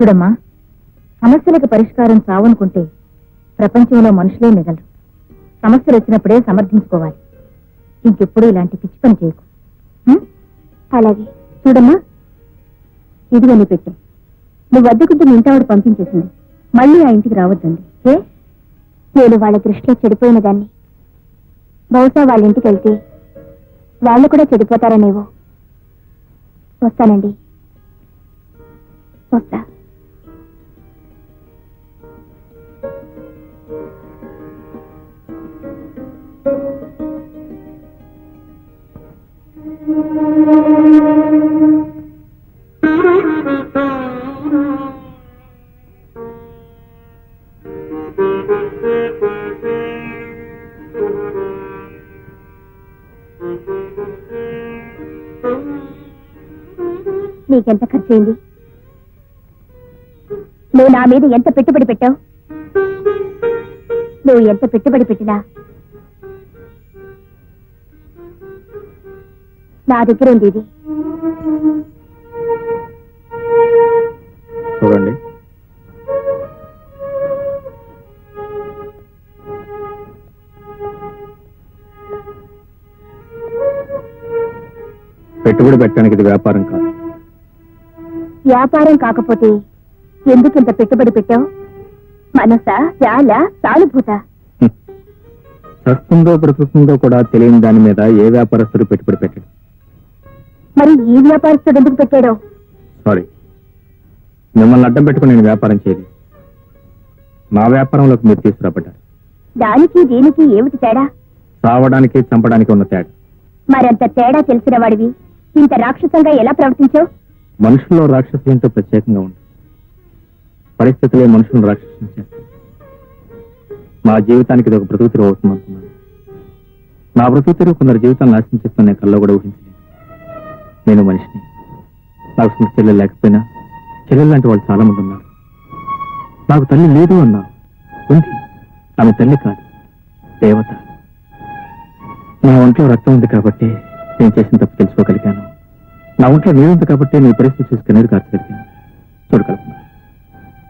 చూడమ్మా, సమస్యలకు పరిష్కారం చావనుకుంటే ప్రపంచంలో మనుషులే మిగలరు. సమస్యలు వచ్చినప్పుడే సమర్థించుకోవాలి. ఇంకెప్పుడు ఇలాంటి పిచ్చి పని చేయకు. అలాగే. చూడమ్మా, ఇదిగో నీ పెట్టే. నువ్వు వద్దకుంటే మీ ఇంటావిడ పంపించేసింది. మళ్ళీ ఆ ఇంటికి రావద్దండి. నేను వాళ్ళ దృష్టిలో చెడిపోయిన దాన్ని. బహుశా వాళ్ళ ఇంటికి వెళ్తే వాళ్ళు కూడా చెడిపోతారనేవో. వస్తానండి, వస్తా. నీకెంత ఖర్చయింది? నువ్వు నా మీద ఎంత పెట్టుబడి పెట్టావు? నువ్వు ఎంత పెట్టుబడి పెట్టినా నా దగ్గర ఉంది ఇది. చూడండి, పెట్టుబడి పెట్టడానికి ఇది వ్యాపారం కాదు. వ్యాపారం కాకపోతే ఎందుకు ఇంత పెట్టుబడి పెట్టావు? మనసా, చాలా, సానుభూత? చస్తుందో బ్రతుకుతుందో కూడా తెలియని దాని మీద ఏ వ్యాపారస్తుడు పెట్టుబడి పెట్టాడు? మరి ఈ వ్యాపారస్తుడు ఎందుకు పెట్టాడో? సారీ, మిమ్మల్ని అడ్డం పెట్టుకుని నేను వ్యాపారం చేయలేదు. నా వ్యాపారంలోకి మీరు తీసుకురాబడ్డారు. దానికి దీనికి ఏమిటి తేడా? సావడానికి చంపడానికి ఉన్న తేడా. మరంత తేడా తెలిసిన వాడివి ఇంత రాక్షసంగా ఎలా ప్రవర్తించావు? మనుషుల్లో రాక్షసులు ఎంతో ప్రత్యేకంగా ఉంది. పరిస్థితులే మనుషులను రాక్షసులు చేస్తాయి. మా జీవితానికి ఇది ఒక బ్రతుకు తెరువు అవుతుంది అనుకున్నాను. నా బ్రతుకు తెరువు కొందరు జీవితాన్ని నాశనం చేస్తున్న నేను కల్లో కూడా ఊహించలేదు. నేను మనిషిని. నాకు సొంత చెల్లెలు లేకపోయినా చెల్లెలు లాంటి వాళ్ళు చాలా మంది ఉన్నారు. నాకు తల్లి లేదు అన్నా, ఉంది. ఆమె తల్లి కాదు, దేవత. నా ఒంట్లో రక్తం ఉంది కాబట్టి నేను చేసిన తప్పు తెలుసుకోగలిగాను. నా ఒంట్లో నీరుంది కాబట్టి నీ పరిస్థితి చూసి కన్నీరు కార్చగలిగాను. చూడగలుగుతున్నాను.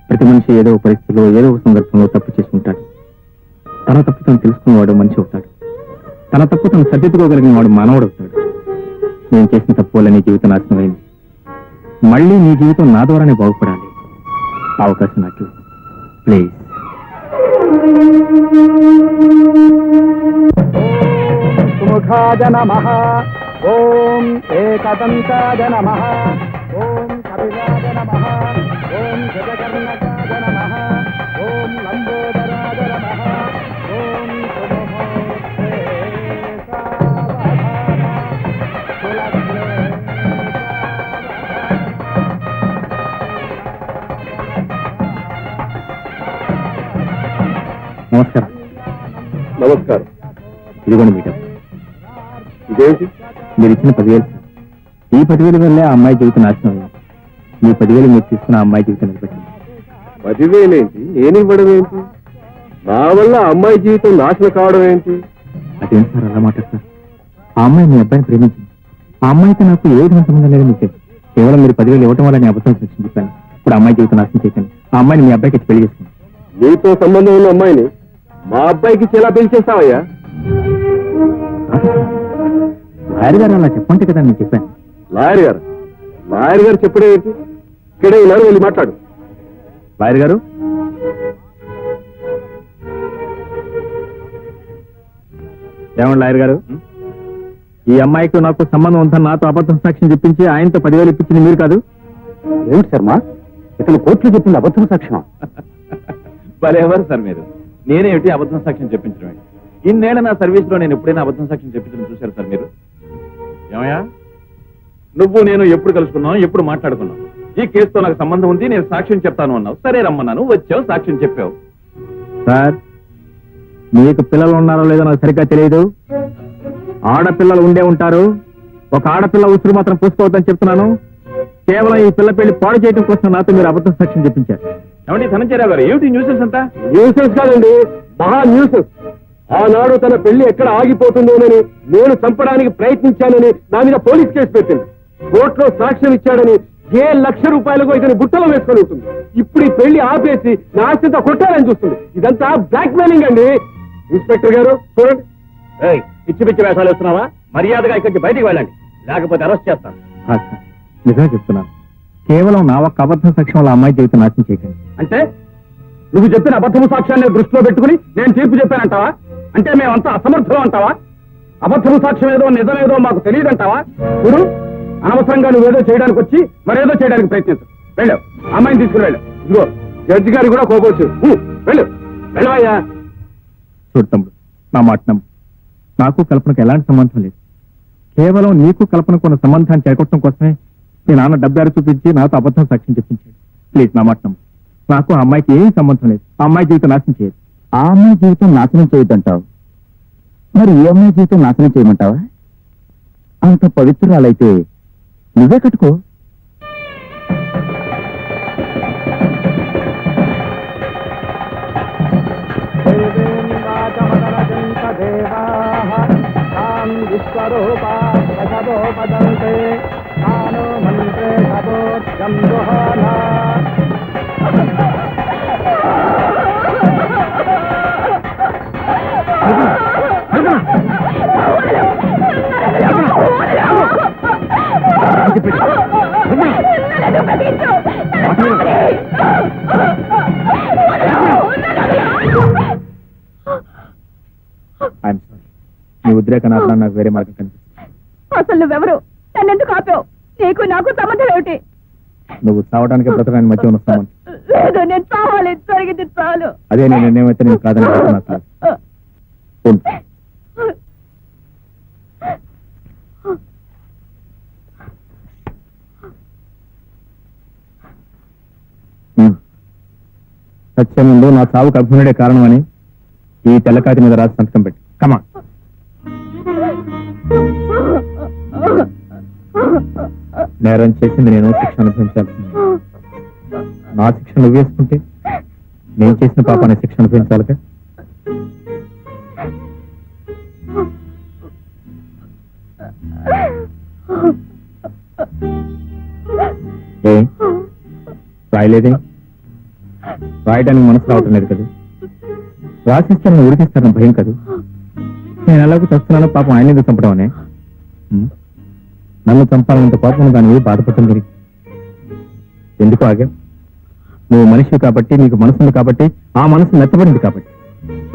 ప్రతి మనిషి ఏదో ఒక పరిస్థితిలో ఏదో ఒక సందర్భంలో తప్పు చేసుకుంటాడు. తన తప్పు తను తెలుసుకునేవాడు మనిషి అవుతాడు. తన తప్పు తను సరిదిద్దుకోగలిగిన వాడు మానవుడు అవుతాడు. నేను చేసిన తప్పు వల్ల నీ జీవితం నాశనమైంది. మళ్ళీ నీ జీవితం నా ద్వారానే బాగుపడాలి. అవకాశం నాకు ప్లీజ్. సుముఖాయ నమః. ఓం ఏకదంతాయ నమః. ఓం కపిలాయ నమః. ఓం గజకర్ణకాయ నమః. ఓం లంబోదరాయ నమః. ఓం సుముఖోత్తే నమస్కారం. నమస్కారం. ఇదిగోండి మీటర్. ఇదేంటి? మీరు ఇచ్చిన 10,000. ఈ 10,000 వల్లే ఆ అమ్మాయి జీవితం నాశనం అయ్యింది. మీ 10,000 మీరు తీసుకున్న ఆ అమ్మాయి జీవితం నిలబెట్టింది. 10,000 ఏంటి? నేను ఇవ్వడం ఏంటి? నా వల్ల అమ్మాయి జీవితం నాశనం కావడం ఏంటి? అదేం సార్ అలా మాట్లాడతారు? ఆ అమ్మాయి మీ అబ్బాయిని ప్రేమించింది. ఆ అమ్మాయితో నాకు ఏ విధంగా సంబంధం లేదని మీకు తెలుసు. కేవలం మీరు 10,000 ఇవ్వటం వల్ల నేను అబద్ధం సాక్ష్యం చెప్పాను. ఇప్పుడు అమ్మాయి జీవితం నాశనం చేశాను. ఆ అమ్మాయిని మీ అబ్బాయికి పెళ్లి చేసుకున్నాను. నీతో సంబంధం ఉన్న అమ్మాయిని మా అబ్బాయికి ఎలా పెళ్లి చేస్తావయ్యా? లాయర్ గారు అలా చెప్పంటే కదా నేను చెప్పాను. లాయర్ గారు చెప్పడం ఏంటి? ఇక్కడే ఉన్నారు, వెళ్ళి మాట్లాడు. లాయర్ గారు, ఏమండి లాయర్ గారు, ఈ అమ్మాయికి నాకు సంబంధం ఉందని నాతో అబద్ధం సాక్ష్యం చెప్పించి ఆయనతో 10,000 ఇప్పించింది మీరు కాదు? ఏమిటి శర్మ, ఇతను కోర్టులో చెప్పింది అబద్ధం సాక్ష్యం? ఎవరు సార్ మీరు? నేనేమిటి అబద్ధం సాక్ష్యం చెప్పించడం? ఇన్నేళ్ల నా సర్వీస్ లో నేను ఎప్పుడైనా అబద్ధం సాక్ష్యం చెప్పించడం చూశారు సార్ మీరు? ఏమయ్యా, నువ్వు నేను ఎప్పుడు కలుసుకున్నావు, ఎప్పుడు మాట్లాడుకున్నావు? ఈ కేసుతో నాకు సంబంధం ఉంది, నేను సాక్ష్యం చెప్తాను అన్నావు. సరే రమ్మన్నాను, వచ్చావు, సాక్ష్యం చెప్పావు. సార్, మీకు పిల్లలు ఉన్నారో లేదో నాకు సరిగ్గా తెలియదు. ఆడపిల్లలు ఉండే ఉంటారు. ఒక ఆడపిల్ల ఉసురు మాత్రం పూసుకోవద్దని చెప్తున్నాను. కేవలం ఈ పిల్ల పెళ్లి పాడు చేయడం కోసం నాతో మీరు అబద్ధం సాక్ష్యం చెప్పించారు. ఏమండి ధనంజయరావు గారు, ఏమిటి న్యూసెన్స్ అంతా? న్యూసెన్స్ కాదండి, మహా న్యూసెన్స్. ఆనాడు తన పెళ్లి ఎక్కడ ఆగిపోతుందోనని నేను చంపడానికి ప్రయత్నించానని నా మీద పోలీస్ కేసు పెట్టింది. కోర్టులో సాక్ష్యం ఇచ్చాడని ఏ ₹1,00,000 ఇతని బుట్టలో వేసుకొని ఉంటుంది. ఇప్పుడు ఈ పెళ్లి ఆపేసి నా ఆస్తితో కొట్టాలని చూస్తుంది. ఇదంతా బ్లాక్ మెయిలింగ్ అండి. ఇన్స్పెక్టర్ గారు చూడండి. పిచ్చి పిచ్చి వేషాలు వేస్తున్నావా? మర్యాదగా ఇక్కడికి బయటికి వెళ్ళండి, లేకపోతే అరెస్ట్ చేస్తాను. కాదు సార్, నిజమే చెప్తున్నాను. కేవలం నా ఒక్క అబద్ధ సాక్ష్యం వల్ల అమ్మాయి జీవితం నాశనం చేయకండి. అంటే నువ్వు చెప్పిన అబద్ధము సాక్ష్యాన్ని దృష్టిలో పెట్టుకుని నేను తీర్పు చెప్పానంటావా? అంటే మేమంతా అసమర్థులం అంటావా? అబద్ధము సాక్ష్యం ఏదో నిజమేదో మాకు తెలియదంటావా? చూడు, అనవసరంగా నువ్వేదో చేయడానికి వచ్చి మరేదో చేయడానికి ప్రయత్నించు. వెళ్ళు, అమ్మాయిని తీసుకుని వెళ్ళు. ఇదిగో జడ్జి గారు కూడా కోపవచ్చు. వెళ్ళు, వెళ్ళవయ్యా. చూడు తమ్ముడు, నా మాట నమ్ము. నాకు కల్పనకు ఎలాంటి సంబంధం లేదు. కేవలం నీకు కల్పనకు ఉన్న సంబంధాన్ని చేకొట్టడం కోసమే మీ నాన్న డబ్బారు చూపించి నాతో అబద్ధం సాక్ష్యం చెప్పించాడు. ప్లీజ్ నా మాట నమ్ము. నాకు ఆ అమ్మాయికి ఏం సంబంధం లేదు. ఆ అమ్మాయి జీవితం నాశనం చేయదు. ఆ అమ్మాయి జీవితం నాశనం చేయొద్దంటావు, మరి ఈ అమ్మాయి జీవితం నాశనం చేయమంటావా? అంత పవిత్రురాలైతే నువ్వే కట్టుకో. I'm sorry. నీ ఉద్రేకం ఆపడం నాకు వేరే మార్గం కనిపిస్తుంది. అసలు నువ్వెవరు? నన్నెందుకు ఆపావు? నీకు నాకు సంబంధం ఏమిటి? నువ్వు చావడానికి బ్రతకడానికి మధ్య ఉన్న సంబంధం. లేదు, నేను చావాలి. జరిగింది చాలు. అదే నేను నిర్ణయమైతే నేను కాదని చెప్తున్నా. సత్యం ముందు నా చావుకు అభిమనుడే కారణమని ఈ తెల్లకాతి మీద రాసి సంతకం పెట్టి కమా. నేరం చేసింది నేను, శిక్ష అనుభవించాల్సింది. నా శిక్ష నువ్వు వేసుకుంటే నేను చేసిన పాపాన్ని శిక్ష అనుభవించాలిగా. ఏ రాయలేదే? రాయడానికి మనసు రావటం లేదు కదా. రాసిస్తానని ఉరికిస్తానని భయం కదా. నేను ఎలాగో చస్తున్నానో పాపం ఆయన ఎందుకు చంపడం అనే. నన్ను చంపాలంత పాపం దాని మీద బాధపడటం జరిగింది. ఎందుకు ఆగా? నువ్వు మనిషి కాబట్టి, నీకు మనసుంది కాబట్టి, ఆ మనసు మెత్తబడింది కాబట్టి.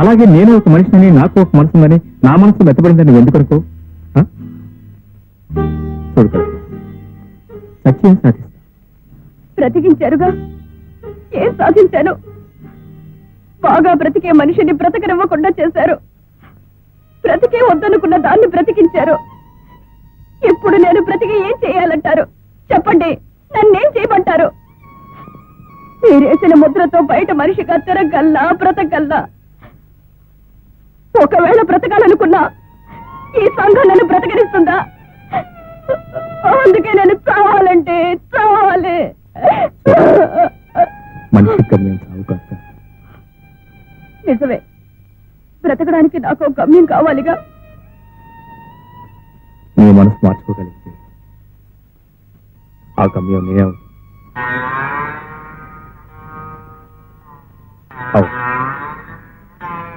అలాగే నేను ఒక మనిషిని, నాకు ఒక మనసు ఉందని, నా మనసు మెత్తబడిందని నువ్వు ఎందుకు అనుకో? చూడు కదా, సత్యం సాధిస్తా. బ్రతికించారుగా, ఏం సాధించాను? బాగా బ్రతికే మనిషిని బ్రతకనివ్వకుండా చేశారు. బ్రతికే వద్దనుకున్న దాన్ని బ్రతికించారు. ఇప్పుడు నేను బ్రతికి ఏం చేయాలంటారు? చెప్పండి, నన్నేం చేయమంటారు? మీరేసిన ముద్రతో బయట మనిషిగా తిరగల్లా, బ్రతకల్లా. ఒకవేళ బ్రతకాలనుకున్నా ఈ సంఘం నన్ను బ్రతకనిస్తుందా? అందుకే నేను చావాలంటే చావాలి. మనిషి గమ్యం చావు కాస్త. నిజమే, బ్రతకడానికి నాకు ఒక గమ్యం కావాలిగా. నీ మనసు మార్చుకోగలిగితే ఆ గమ్యం నేనే అవుతుంది.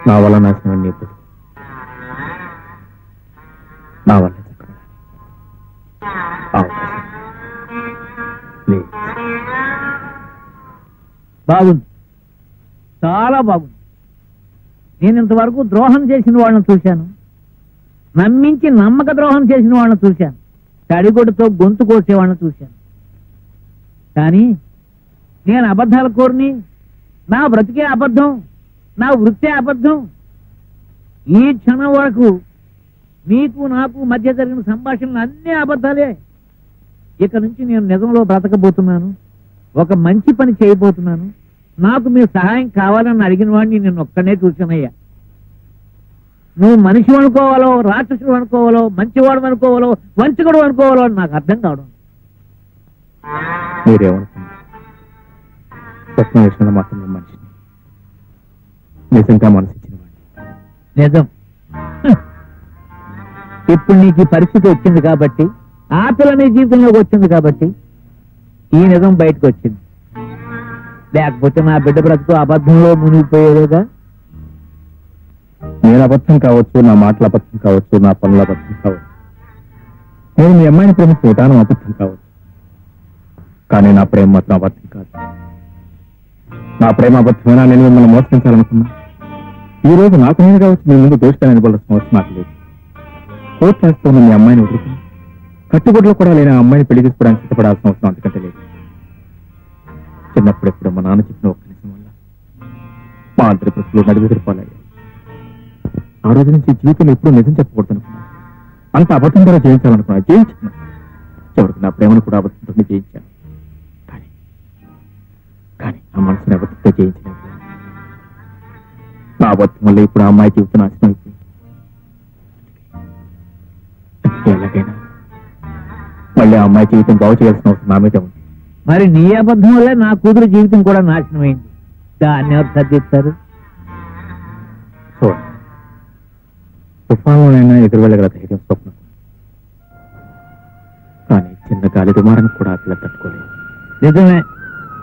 నా వల్ల నాశనం నీ బ్రతుకు, నా వల్ల చక్కబడాలి. ప్లీజ్. బాగుంది, చాలా బాగుంది. నేను ఇంతవరకు ద్రోహం చేసిన వాళ్ళని చూశాను, నమ్మించి నమ్మక ద్రోహం చేసిన వాళ్ళని చూశాను, తడిగొడ్డుతో గొంతు కోసే వాళ్ళని చూశాను. కానీ నేను అబద్ధాల కోరిని, నా బ్రతికే అబద్ధం, నా వృత్తే అబద్ధం. ఈ క్షణం వరకు మీకు నాకు మధ్య జరిగిన సంభాషణలు అన్నీ అబద్ధాలే. ఇక నుంచి నేను నిజంలో బ్రతకబోతున్నాను, ఒక మంచి పని చేయబోతున్నాను. నాకు మీరు సహాయం కావాలని అడిగిన వాడిని నేను ఒక్కనే చూసానయ్యా. నువ్వు మనిషి అనుకోవాలో, రాక్షసుడు అనుకోవాలో, మంచివాడు అనుకోవాలో, వంచకుడు అనుకోవాలో అని నాకు అర్థం కావడం. మీరేమనుకున్నారు? స్వప్న విషయంలో మాత్రం నేను మనిషిని, నిజంగా మనసు ఇచ్చిన వాడిని. నిజం. ఇప్పుడు నీకు ఈ పరిస్థితి వచ్చింది కాబట్టి, ఆ పిల్ల నీ జీవితంలోకి వచ్చింది కాబట్టి ఈ నిజం బయటకు వచ్చింది. లేకపోతే నా బిడ్డ బ్రతుకు అబద్ధంలో మునిగిపోయేదేగా. నేను అబద్ధం కావచ్చు, నా మాటల అబద్ధం కావచ్చు, నా పనుల అబద్ధం కావచ్చు, నేను మీ అమ్మాయిని ప్రేమించిన విధానం అబద్ధం కావచ్చు, కానీ నా ప్రేమ మాత్రం అబద్ధం కాదు. నా ప్రేమ అబద్ధమైనా నేను మిమ్మల్ని మోసగించాలనుకున్నా ఈ రోజు నాకు నేను కావచ్చు మీ ముందు దోషిగా నిలబడాల్సిన అవసరం నాకు లేదు. కోర్టు రాస్తున్న మీ అమ్మాయిని వదులుకుని కట్టుబడిలో కూడా లేని ఆ అమ్మాయిని పెళ్లి చేసుకోవడానికి సిద్ధపడాల్సిన అవసరం అంతకంటే లేదు. చిన్నప్పుడు ఎప్పుడు మా నాన్న చెప్పిన ఒక్క నిజం వల్ల మా అందరి ప్రశ్నలు నడివెదిరిపాలయ్యాయి. ఆ రోజు నుంచి జీవితంలో ఎప్పుడూ నిజం చెప్పకూడదు అనుకున్నా. అంత అబద్ధం ద్వారా జయించాలనుకున్నా, జయించాను. చివరికి నా ప్రేమను కూడా అబద్ధంతో జయించాను. కానీ కానీ నా మనసుని అబద్ధంతో జయించలేదు. నా అబద్ధం వల్ల ఇప్పుడు ఆ అమ్మాయి జీవితం నాశనం అయిపోయింది. ఎలాగైనా మళ్ళీ ఆ అమ్మాయి జీవితం బాగు చేయాల్సిన అవసరం నా మీద ఉంది. మరి నీ అబద్ధం వల్లే నా కూతురు జీవితం కూడా నాశనం అయింది. దాన్ని ఎవరు సర్దిస్తారు? చూడండి, తుఫాన్లోనైనా ఎదురు వెళ్ళగల ధైర్యం స్వప్నం, కానీ చిన్న గాలి దుమారానికి కూడా అట్లా తట్టుకోలేదు. నిజమే,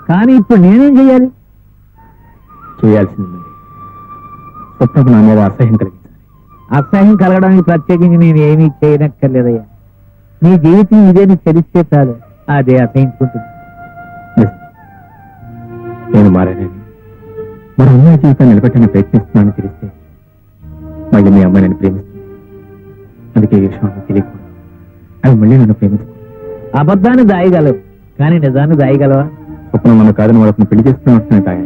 కానీ ఇప్పుడు నేనేం చెయ్యాలి? చేయాల్సింది స్వప్నకు నా మీద అసహ్యం కలిగించాలి. అసహ్యం కలగడానికి ప్రత్యేకించి నేను ఏమీ చేయనక్కర్లేదయ్యా. నీ జీవితం ఇదేని తెలిస్తే చాలు, అదే అసహించుకుంటుంది. నేను మారానని మరి అమ్మాయి జీవితాన్ని నిలబెట్టని ప్రయత్నిస్తున్నానని తెలిస్తే మళ్ళీ మీ అమ్మాయి నన్ను ప్రేమిస్తుంది. అందుకే ఈ విషయం ఆమెకు తెలియకూడదు. అవి మళ్ళీ నన్ను ప్రేమించుకో. అబద్ధాన్ని దాయగలవు, కానీ నిజాన్ని దాయగలవా? స్వప్నం నన్ను కాదని వాళ్ళని పెళ్లి చేసుకుని తాగా.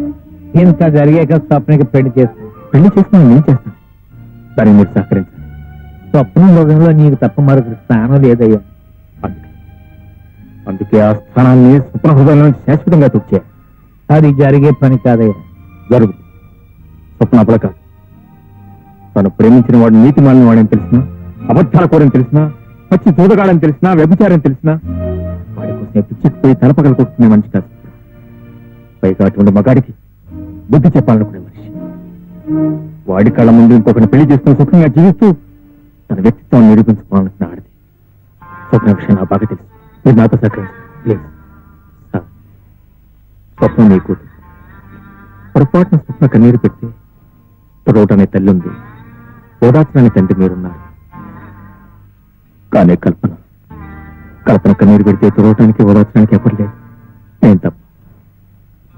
ఇంత జరిగాక స్వప్నకి పెళ్లి చేసుకో. పెళ్లి చేసుకుని నేను చేస్తాను, దానికి మీరు సహకరించాలి. స్వప్నం లోకంలో నీకు తప్ప మరొక స్థానం లేదయ్యా. అందుకే ఆ స్థానాన్ని స్వప్న హృదయంలో శాశ్వతంగా తుడిచేయాలి. అది జరిగే పని కాదయ్యా. జరుగుతుంది. స్వప్న అప్పుడు కాదు. తను ప్రేమించిన వాడు నీతి మాలిన వాడని తెలిసినా, అబద్ధాల కోరని తెలిసినా, పచ్చి దూదగాడని తెలిసినా, వ్యభిచారని తెలిసినా వాడి కోసం పిచ్చిపోయి తలపగలు కొట్టుకునే మనిషి కాదు. పైగా అటువంటి మగాడికి బుద్ధి చెప్పాలనుకునే మనిషి. వాడి కళ్ళ ముందు ఇంకొకరిని పెళ్లి చేసుకుని సుఖంగా జీవిస్తూ తన వ్యక్తిత్వాన్ని నిరూపించుకోవాలనుకున్న ఆడది. స్వప్న విషయం నా బాగా తెలుసు. మీరు నాతో సహకరించండి ప్లీజ్. స్వప్నం నీ కూతురు. పొరపాటున స్వప్న కన్నీరు పెడితే తొడవటనే తల్లి ఉంది, ఓదార్చడానికి తండ్రి మీరున్నారు. కానీ కల్పన కన్నీరు పెడితే తొడవటానికి ఓదార్చడానికి ఎవరు లేదు. నేను తప్ప.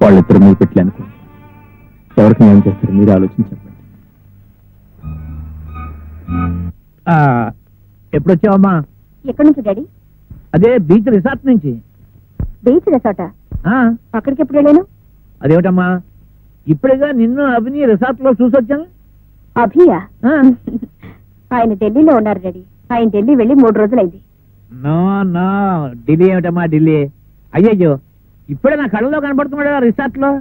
వాళ్ళిద్దరు మీ పెట్టి అనుకో. ఎవరికి న్యాయం చేస్తారు మీరు ఆలోచించి చెప్పండి. ఎప్పుడు వచ్చావమ్మా? ఎక్కడి నుంచి డాడీ? అదే బీచ్ రిసార్ట్ నుంచి. బీచ్ రిసార్టా? ఆ, అక్కడికి ఎప్పుడు వెళ్ళాను? అదేమిటమ్మా, ఇప్పుడేగా నిన్ను అవిని రిసార్ట్ లో చూసొచ్చాను. అభియా? ఆయన ఢిల్లీలో ఉన్నారు డాడీ. ఆయన ఢిల్లీ వెళ్ళి 3 రోజులైంది. నో నో, ఢిల్లీ ఏమిటమ్మా ఢిల్లీ? అయ్యయ్యో, ఇప్పుడే నా కళ్ళలో కనపడుతున్నాడు రిసార్ట్ లో.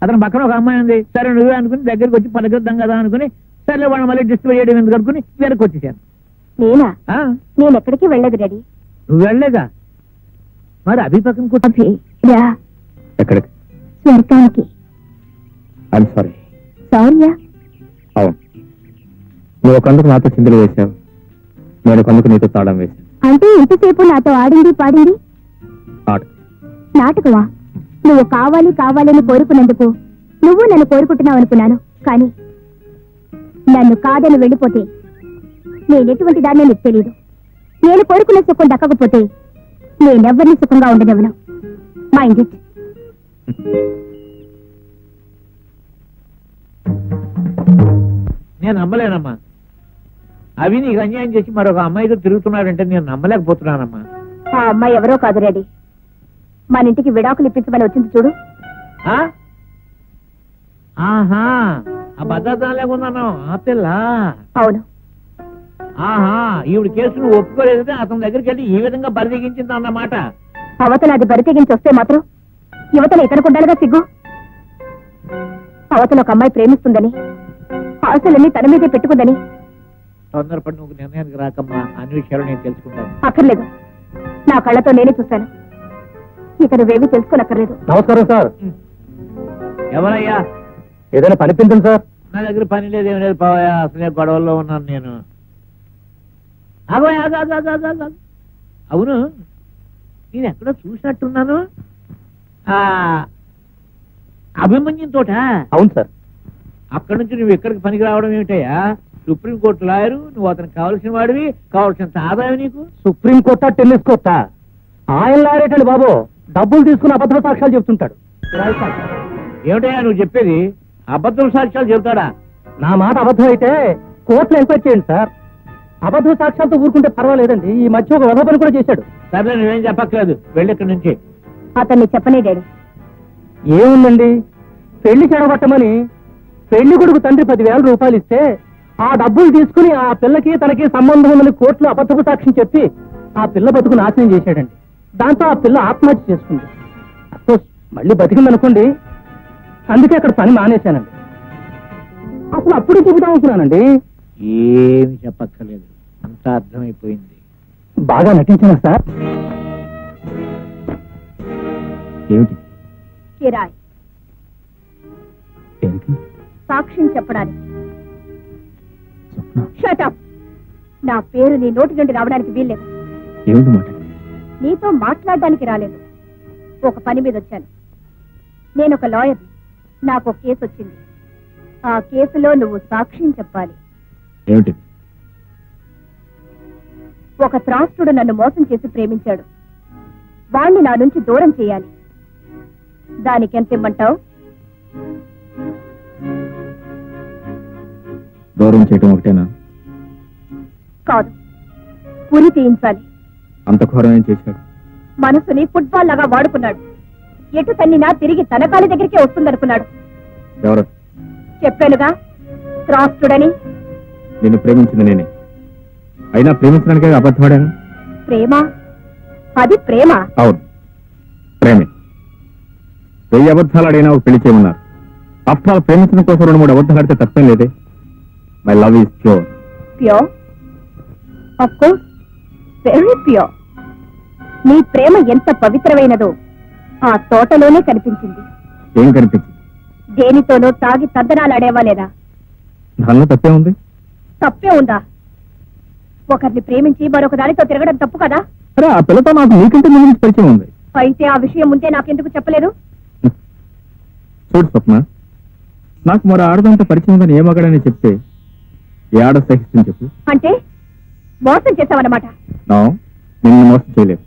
అతను పక్కన ఒక అమ్మాయి ఉంది. సరే నువ్వే అనుకుని దగ్గరికి వచ్చి పలకరిద్దాం కదా అనుకుని, సరే వాళ్ళు మళ్ళీ డిస్టర్బ్ చేయడం ఎందుకు అనుకుని వెనక్కి వచ్చేసాను. నేనా? నేను ఎక్కడికి వెళ్ళలేదు డాడీ. నువ్వు వెళ్ళలేదా? మరి అభి పక్కన కూర్చో. ఎక్కడికి? స్వర్గానికి. I'm sorry. సారీయా? అవును, నువ్వు ఒకందుకు నాతో చిందులు వేశావు, నేను ఒకందుకు నీతో తాళం వేశాను. అంటే ఇంతసేపు నాతో ఆడింది పాడింది నాటకమా? నువ్వు కావాలి కావాలని కోరుకున్నందుకు నువ్వు నన్ను కోరుకుంటున్నావు అనుకున్నాను. కానీ నన్ను కాదని వెళ్ళిపోతే నేనెటువంటి దాన్ని నీకు తెలియదు. నేను కోరుకున్న సుఖం దక్కకపోతే నేనెవ్వరిని సుఖంగా ఉండనివ్వను. Mind it. నేను నమ్మలేనమ్మా. అవి నీకు అన్యాయం చేసి మరొక అమ్మాయితో తిరుగుతున్నాడంటే నేను నమ్మలేకపోతున్నానమ్మా. ఆ అమ్మాయి ఎవరో కాదు రెడీ. మన ఇంటికి విడాకులు ఇప్పించమని వచ్చింది చూడు. ఆహా, ఆ భద్రత లేకున్నాను ఆ పిల్ల. అవును. ఆహా, ఈవిడ కేసు నువ్వు ఒప్పుకోలేదంటే అతని దగ్గరికి వెళ్ళి ఈ విధంగా బరిదెగించింది అన్నమాట. అవతల అది బరి తెగించి వస్తే మాత్రం యువతలు ఇతరుకుండాలిగా సిగ్గు. అవతల ఒక అమ్మాయి ప్రేమిస్తుందని, ఆశలన్నీ తన మీదే పెట్టుకుందని. తొందరపడి నువ్వు నిర్ణయానికి రాకమ్మా. అన్ని విషయాలు నేను తెలుసుకుంటాను. అక్కర్లేదు, నా కళ్ళతో నేనే చూశాను. ఇక నువ్వేమీ తెలుసుకోనక్కర్లేదు. నమస్కారం సార్. ఎవరయ్యా? ఏదైనా పనిపించండి సార్. నా దగ్గర పని లేదు, ఏం లేదు పావయ్యా. అసలే గొడవల్లో ఉన్నాను నేను. అవును, నేను ఎక్కడో చూసినట్టున్నాను. ఆ అభిమన్యం తోట అవును సార్. అక్కడి నుంచి నువ్వు ఎక్కడికి పనికి రావడం ఏమిటయ్యా? సుప్రీంకోర్టు లాయరు, నువ్వు అతనికి కావలసిన వాడివి, కావలసినంత ఆదాయం నీకు. సుప్రీం కోర్టా టెన్నిస్ కోర్టా? ఆయన లారేటండి బాబు, డబ్బులు తీసుకుని అబద్ధ సాక్ష్యాలు చెప్తుంటాడు. ఏమిటయ్యా నువ్వు చెప్పేది? అబద్ధం సాక్ష్యాలు చెబుతాడా? నా మాట అబద్ధం అయితే కోర్టులో ఎంక్వైరీ చేయండి సార్. అబద్ధ సాక్ష్యాలతో ఊరుకుంటే పర్వాలేదండి. ఈ మధ్య ఒక వెధ పని కూడా చేశాడు. సరే నువ్వేం చెప్పక్కర్లేదు, వెళ్ళి ఇక్కడి నుంచి. అతన్ని చెప్పనే డాడీ. ఏముందండి, పెళ్లి చెడగొట్టమని పెళ్లి కొడుకు తండ్రి 10,000 రూపాయలు ఇస్తే ఆ డబ్బులు తీసుకుని ఆ పిల్లకి తనకి సంబంధం ఉందని కోర్టులో అబద్ధపు సాక్ష్యం చెప్పి ఆ పిల్ల బతుకు నాశనం చేశాడండి. దాంతో ఆ పిల్ల ఆత్మహత్య చేసుకుంది. అఫ్కోర్స్ మళ్ళీ బతికిందనుకోండి, అందుకే అక్కడ పని మానేశానండి. అసలు అప్పుడు చెబుదాం అనుకున్నానండి. ఏమి చెప్పక్కర్లేదు, అంతా అర్థమైపోయింది. బాగా నటించాను సార్. ఏమిటి? కిరాయ్ దేనికి? సాక్ష్యం చెప్పడానికి. స్వప్న, షటప్. నా పేరు నీ నోటి నుండి రావడానికి వీల్లేదు. ఏమిటి మాట? నీతో మాట్లాడడానికి రాలేదు, ఒక పని మీద వచ్చాను. నేను ఒక లాయర్, నాకు ఒక కేసు వచ్చింది. ఆ కేసులో నువ్వు సాక్ష్యం చెప్పాలి. ఏమిటి? ఒక త్రాస్తుడు నన్ను మోసం చేసి ప్రేమించాడు. వాణ్ణి నా నుంచి దూరం చేయాలి. దానికి ఎంత ఇమ్మంటావు? దూరం చేయటం ఒకటేనా? కాదు, ఉరి తీయించాలి. అంత ఘోరమేం చేశాడు? మనసుని ఫుట్బాల్ లాగా వాడుకున్నాడు. ఎటు తన్నినా తిరిగి తన కాలి దగ్గరికే వస్తుందనుకున్నాడు. ఎవరు? చెప్పానుగా, త్రాస్తుడని. నిన్ను ప్రేమించింది నేనే. అయినా ప్రేమించడానికే అబద్ధపడాను. ప్రేమ? అది ప్రేమ? అవును, ప్రేమే. 1000 అబద్ధాలు ఆడైనా ఒక పెళ్లి చేయమన్నారు. ఆఫ్టర్ ఆల్ ప్రేమించడం కోసం 2-3 అబద్ధాలు ఆడితే తప్పేం లేదే. My love is pure. Pure? Of course, very pure. నీ ప్రేమ ఎంత పవిత్రమైనదో ఆ తోటలోనే కనిపించింది. ఏం కనిపించింది? దేనితోనో తాగి తద్దనాలాడేవా లేదా? దానిలో తప్పే ఉంది. తప్పే ఉందా? ఒకరిని ప్రేమించి మరొక దానితో తిరగడం తప్పు కదా? సరే, ఆ పిల్లతో నాకు నీకంటే ముందు నుంచి పరిచయం ఉంది. అయితే ఆ విషయం ముందే నాకెందుకు చెప్పలేదు? చూడు స్వప్న, నాకు మరో ఆడదంతా పరిచయం ఉందని ఏ మగాడని చెప్తే ఏ ఆడ సహిస్తుంది చెప్పు? అంటే మోసం చేశావన్నమాట. నా నిన్ను మోసం చేయలేదు.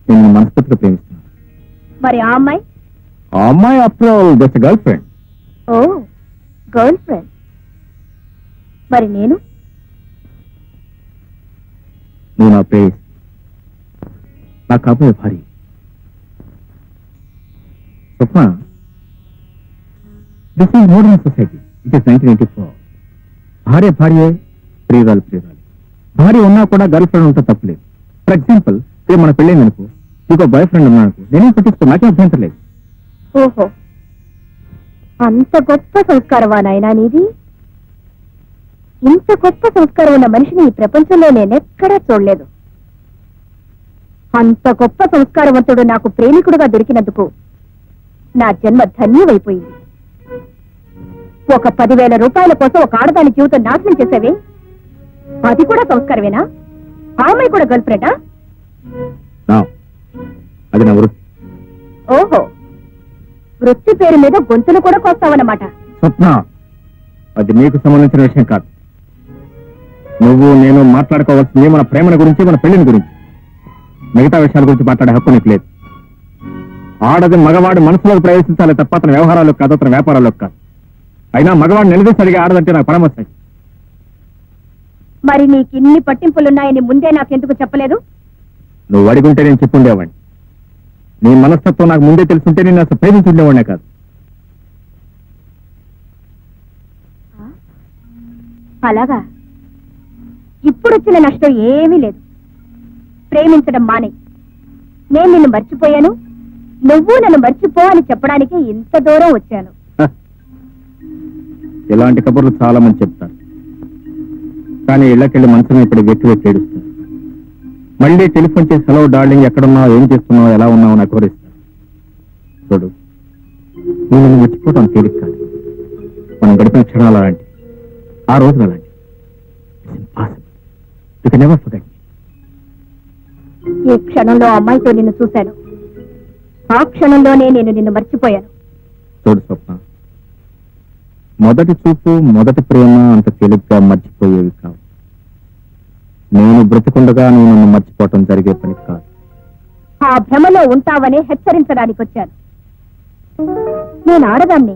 నిన్ను మనస్ఫూర్తిగా ప్రేమిస్తున్నాను. మరి ఆ అమ్మాయి? ఆ అమ్మాయి after all just girlfriend. Oh, girlfriend. మరి నేను? నువ్వు నా ప్రేయస్, నా కాబోయే భార్య. Swapna, this is modern society. It is 1984. భార్య భార్యే, ప్రియురాలు ప్రియురాలి. భార్య ఉన్నా కూడా గర్ల్ ఫ్రెండ్ ఉంటే తప్పలేదు. ఫర్ ఎగ్జాంపుల్, రేపు మన పెళ్ళైంది అనుకో, ఇంకో బాయ్ ఫ్రెండ్ ఉన్నానుకో, నేనేం పట్టించుకో, నాకేం అభ్యంతరం లేదు. ఓహో, అంత గొప్ప సంస్కారమా నాయనా నీది? ఇంత గొప్ప సంస్కారం ఉన్న మనిషిని ఈ ప్రపంచంలో నేనెక్కడా చూడలేదు. అంత గొప్ప సంస్కారవంతుడు నాకు ప్రేమికుడుగా దొరికినందుకు నా జన్మ ధన్యమైపోయింది. ఒక 10,000 రూపాయల కోసం ఒక ఆడదాని జీవితం నాశనం చేసేవే, అది కూడా సంస్కారమేనా? ఆ అమ్మాయి కూడా గర్ల్ ఫ్రెండా? నా, అది నా వృత్తి. ఓహో, వృత్తి పేరు మీద గొంతులు కూడా కోస్తావన్నమాట. స్వప్న, అది నీకు సంబంధించిన విషయం కాదు. నువ్వు నేను మాట్లాడుకోవాల్సింది మన ప్రేమల గురించి, మన పెళ్లిని గురించి. మిగతా విషయాల గురించి మాట్లాడే హక్కు నీకు లేదు. ఆడది మగవాడి మనసులోకి ప్రవేశించాలి తప్ప అతని వ్యవహారాలకు కాదు, అతని వ్యాపారాలకు కాదు. అయినా మగవాడు నిలదీసి అడిగే ఆడదంటే నాకు పరమస్తాయి. మరి నీకిన్ని పట్టింపులున్నాయని ముందే నాకెందుకు చెప్పలేదు? నువ్వు అడిగుంటే నేను చెప్పుండేవాడిని. నీ మనస్తత్వం నాకు ముందే తెలుసుంటే నేను అసలు ప్రేమించుండేవాడినే కాదు. అలాగా? ఇప్పుడొచ్చిన నష్టం ఏమీ లేదు. ప్రేమించడం మానే. నేను నిన్ను మర్చిపోయాను, నువ్వు నన్ను మర్చిపో అని చెప్పడానికి ఇంత దూరం వచ్చాను. హ, ఇలాంటి కబుర్లు చాలా మంది చెప్తారు. కానీ ఇళ్ళకెళ్ళి మనసుని ఇప్పుడు వెక్కి వెక్కి ఏడుస్తారు. మళ్ళీ టెలిఫోన్ చేసి హలో డార్లింగ్, ఎక్కడున్నావు, ఏం చేస్తున్నావు, ఎలా ఉన్నావు నాకు వివరిస్తారు. చూడు, నేను నిన్ను మర్చిపోవడం తేలిక కాదు. మనం గడిపిన క్షణాలు అలాంటి, ఆ రోజులు అలాంటి. You can never forget. ఈ క్షణంలో అమ్మాయితో నిన్ను చూశాను. ఆ క్షణంలోనే నేను నిన్ను మర్చిపోయాను. చూడు స్వప్న, మొదటి చూపు మొదటి ప్రేమ అంత తేలిగ్గా మర్చిపోయేవి కావు. నేను బ్రతికుండగా నువ్వు నన్ను మర్చిపోవటం జరిగే పని కాదు. ఆ భ్రమలో ఉంటావని హెచ్చరించడానికి వచ్చాను. నేను ఆడదాన్ని,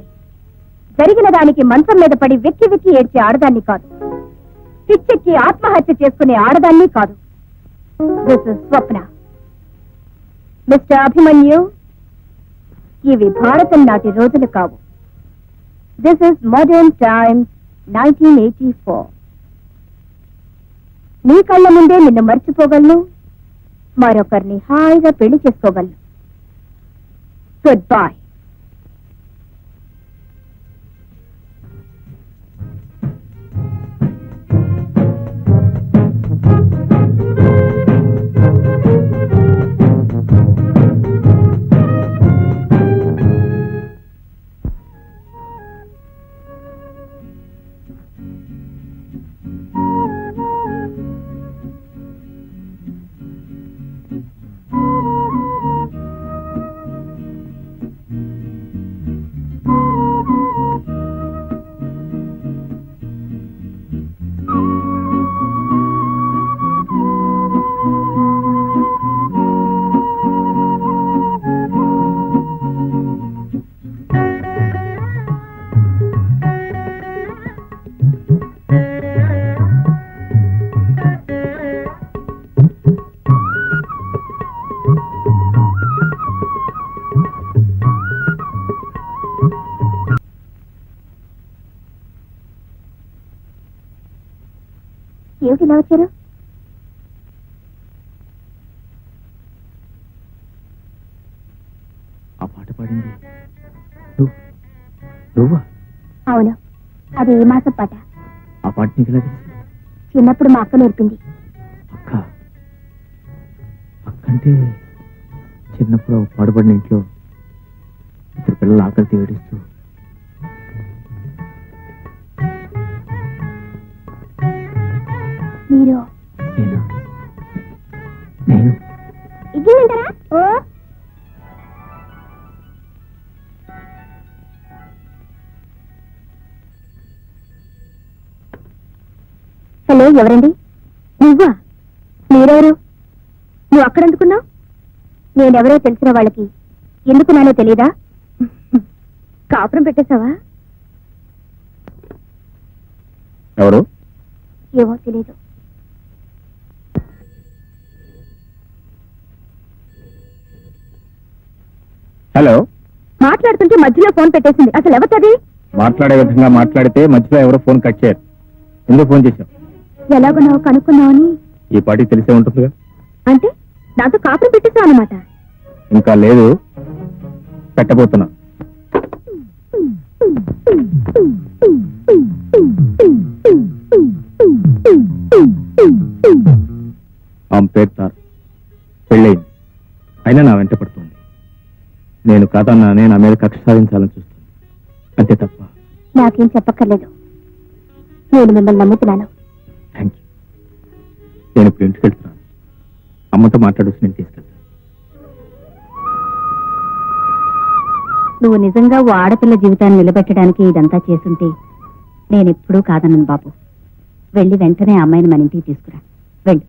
జరిగిన దానికి మంచం మీద పడి వెక్కి వెక్కి ఏడ్చే ఆడదాన్ని కాదు. పిచ్చెక్కి ఆత్మహత్య చేసుకునే ఆడదాన్ని కాదు. This is Swapna. Mister Abhimanyu, ఇవి భారతం నాటి రోజులు కావు. This is modern times 1984. నీ కళ్ళ ముందే నిన్ను మర్చిపోగలను, మరొకరిని హాయిగా పెళ్లి చేసుకోగలను. Good bye. ఏమిటి ఇలా వచ్చారు? ఆ పాట పాడింది నువ్వా? అవును, అది ఏ మాసం పాట? ఆ పాట నీకు ఎలా తెలుసు? చిన్నప్పుడు మా అక్క నేర్పింది. అక్క అక్కంటే చిన్నప్పుడు పాడుపడిన ఇంట్లో ఇద్దరు పిల్లలు ఆకలితో ఏడుస్తూ మీరు నేను ఇది వింటారా? ఓ హలో, ఎవరండి? నువ్వా? మీరెవరు? నువ్వు అక్కడ ఎందుకున్నావు? నేనెవరో తెలిసిన వాళ్ళకి ఎందుకున్నానో తెలీదా? కాపురం పెట్టేశావా? ఎవరు? ఏమో తెలీదు. హలో. మాట్లాడుతుంటే మధ్యలో ఫోన్ పెట్టేసింది. అసలు ఎవరిది? మాట్లాడే విధంగా మాట్లాడితే మధ్యలో ఎవరో ఫోన్ కట్ చేయరు. ఎందుకు ఫోన్ చేశావు? ఎలాగున్నావు కనుక్కున్నావని. ఈ పాటికి తెలిసే ఉంటుందిగా. అంటే నాతో కాపురం పెట్టేశావు అన్నమాట? ఇంకా లేదు, పెట్టబోతున్నా. ఆమె పేరు తారు, పెళ్ళయింది, అయినా నా వెంట పడుతుంది. నేను కాదన్నా నేను ఆమె మీద కక్ష సాధించాలని చూస్తాను, అంతే తప్ప. నాకేం చెప్పక్కర్లేదు, నేను మిమ్మల్ని నమ్ముతున్నాను. Thank you. నేను ఇప్పుడు ఇంటికి వెళ్తున్నాను, అమ్మతో మాట్లాడొచ్చి నేను తీసుకెళ్తాను. నువ్వు నిజంగా ఓ ఆడపిల్ల జీవితాన్ని నిలబెట్టడానికి ఇదంతా చేసుంటే నేనెప్పుడూ కాదన్నాను బాబు. వెళ్ళి వెంటనే ఆ అమ్మాయిని మన ఇంటికి తీసుకురా.